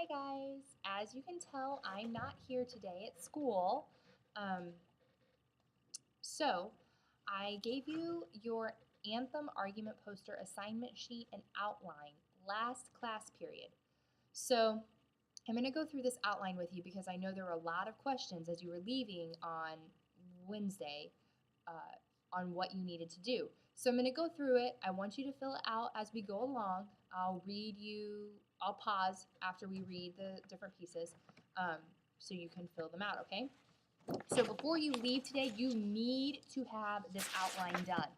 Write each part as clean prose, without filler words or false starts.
Hi guys, as you can tell, I'm not here today at school. Um, so I gave you your Anthem Argument Poster assignment sheet and outline last class period. So I'm going to go through this outline with you because I know there were a lot of questions as you were leaving on Wednesday on what you needed to do. So I'm going to go through it. I want you to fill it out as we go along. I'll pause after we read the different pieces so you can fill them out, okay? So before you leave today, you need to have this outline done.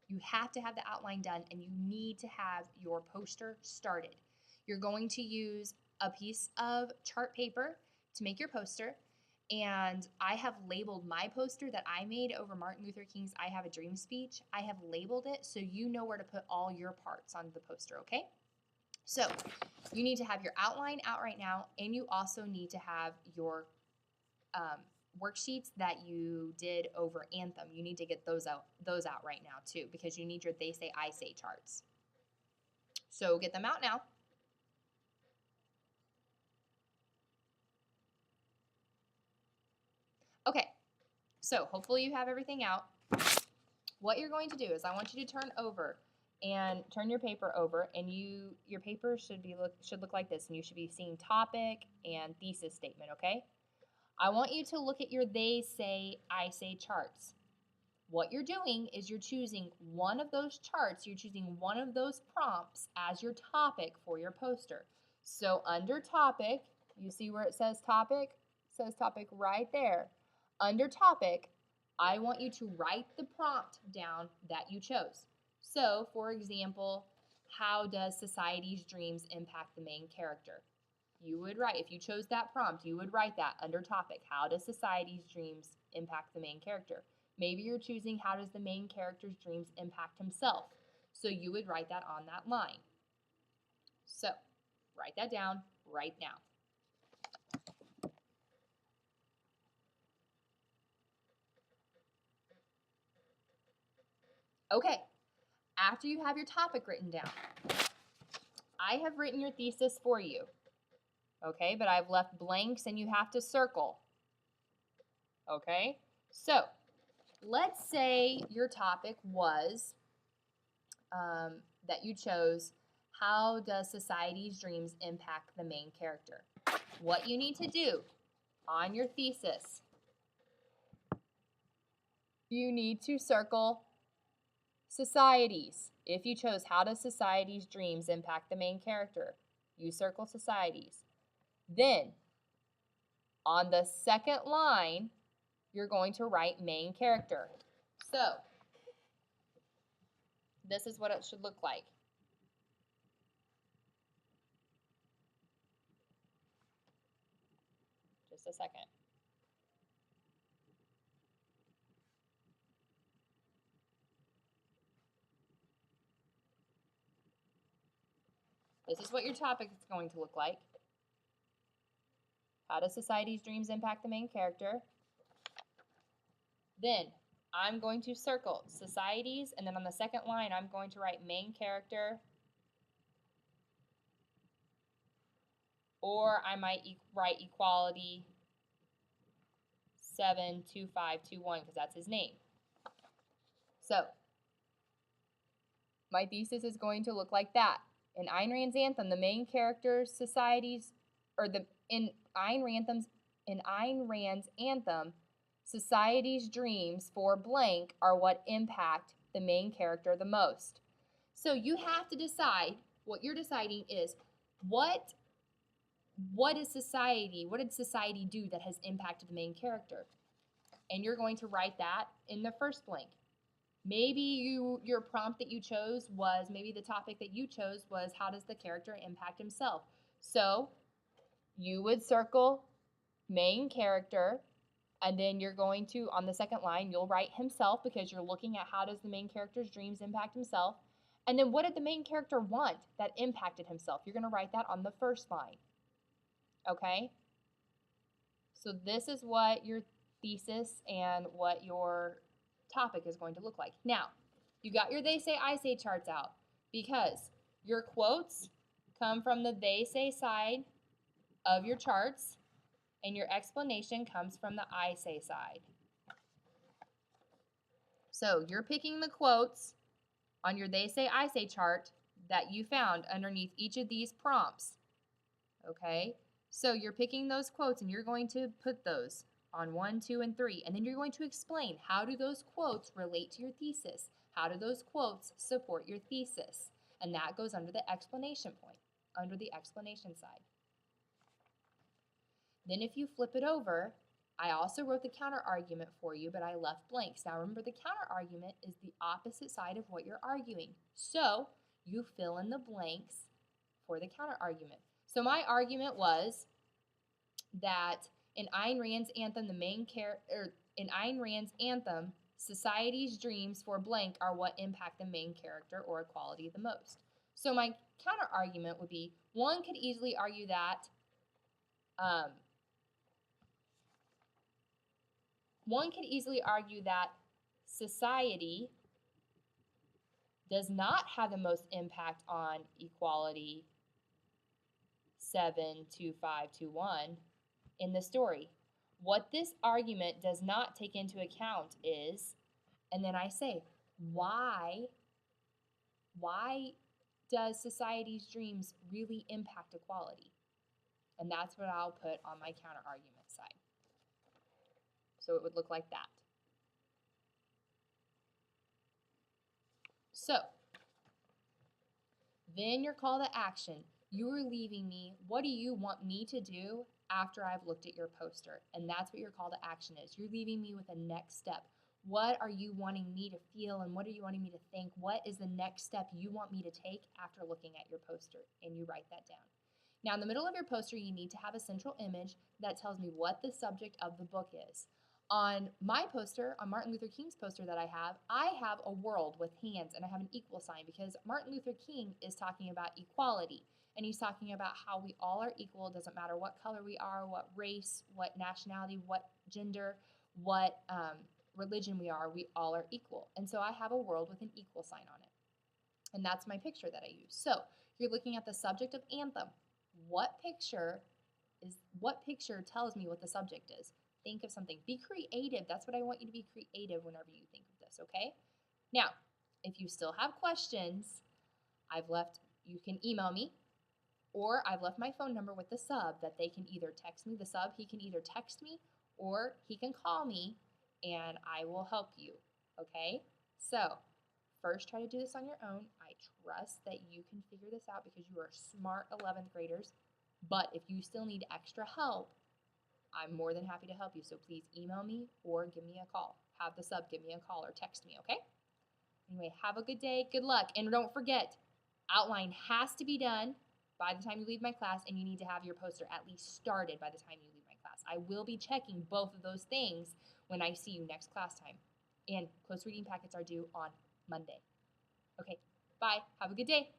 You have to have the outline done, and you need to have your poster started. You're going to use a piece of chart paper to make your poster, and I have labeled my poster that I made over Martin Luther King's I Have a Dream speech. I have labeled it so you know where to put all your parts on the poster, okay? So you need to have your outline out right now, and you also need to have your worksheets that you did over Anthem. You need to get those out right now too, because you need your they say I say charts. So get them out now. Okay, so hopefully you have everything out. What you're going to do is I want you to turn your paper over, and your paper should look like this, and you should be seeing topic and thesis statement, okay? I want you to look at your they say I say charts. What you're doing is you're choosing one of those charts, you're choosing one of those prompts as your topic for your poster. So under topic, you see where it says topic? It says topic right there. Under topic, I want you to write the prompt down that you chose. So, for example, how does society's dreams impact the main character? You would write, if you chose that prompt, you would write that under topic. How does society's dreams impact the main character? Maybe you're choosing how does the main character's dreams impact himself? So you would write that on that line. So write that down right now. Okay, after you have your topic written down, I have written your thesis for you. Okay, but I've left blanks and you have to circle. Okay, so let's say your topic was that you chose, how does society's dreams impact the main character? What you need to do on your thesis, you need to circle societies. If you chose, how does society's dreams impact the main character? You circle societies. Then, on the second line, you're going to write main character. So, this is what it should look like. Just a second. This is what your topic is going to look like. How does society's dreams impact the main character? Then I'm going to circle societies, and then on the second line, I'm going to write main character, or I might write equality 72521 because that's his name. So my thesis is going to look like that. In Ayn Rand's Anthem, the main characters, societies, or in Ayn Rand's Anthem, society's dreams for blank are what impact the main character the most. So you have to decide, what you're deciding is, what did society do that has impacted the main character? And you're going to write that in the first blank. Maybe your prompt that you chose was, maybe the topic that you chose was, how does the character impact himself? So you would circle main character, and then you're going to, on the second line, you'll write himself because you're looking at how does the main character's dreams impact himself. And then what did the main character want that impacted himself? You're going to write that on the first line. Okay? So this is what your thesis and what your topic is going to look like. Now, you got your they say, I say charts out because your quotes come from the they say side of your charts, and your explanation comes from the I say side. So you're picking the quotes on your they say, I say chart that you found underneath each of these prompts, okay? So you're picking those quotes and you're going to put those on 1, 2, and 3, and then you're going to explain how do those quotes relate to your thesis? How do those quotes support your thesis? And that goes under the explanation point, under the explanation side. Then if you flip it over, I also wrote the counter argument for you, but I left blanks. Now remember, the counter argument is the opposite side of what you're arguing. So you fill in the blanks for the counter argument. So my argument was that in Ayn Rand's anthem, in Ayn Rand's anthem, society's dreams for blank are what impact the main character or equality the most. So my counter argument would be, one could easily argue that society does not have the most impact on equality 7-2-5-2-1 in the story. What this argument does not take into account is, and then I say, why does society's dreams really impact equality? And that's what I'll put on my counter argument side. So it would look like that. So, then your call to action. You are leaving me, what do you want me to do after I've looked at your poster? And that's what your call to action is. You're leaving me with a next step. What are you wanting me to feel, and what are you wanting me to think? What is the next step you want me to take after looking at your poster? And you write that down. Now, in the middle of your poster, you need to have a central image that tells me what the subject of the book is. On my poster, on Martin Luther King's poster that I have a world with hands, and I have an equal sign because Martin Luther King is talking about equality, and he's talking about how we all are equal. It doesn't matter what color we are, what race, what nationality, what gender, what religion we all are equal. And so I have a world with an equal sign on it. And that's my picture that I use. So you're looking at the subject of Anthem. What picture tells me what the subject is? Think of something. Be creative. That's what I want you to be creative whenever you think of this, okay? Now, if you still have questions, you can email me, or I've left my phone number with the sub that they can either text me. The sub, he can either text me or he can call me and I will help you, okay? So, first try to do this on your own. I trust that you can figure this out because you are smart 11th graders, but if you still need extra help, I'm more than happy to help you. So please email me or give me a call. Have the sub give me a call or text me, okay? Anyway, have a good day. Good luck. And don't forget, outline has to be done by the time you leave my class, and you need to have your poster at least started by the time you leave my class. I will be checking both of those things when I see you next class time. And close reading packets are due on Monday. Okay, bye. Have a good day.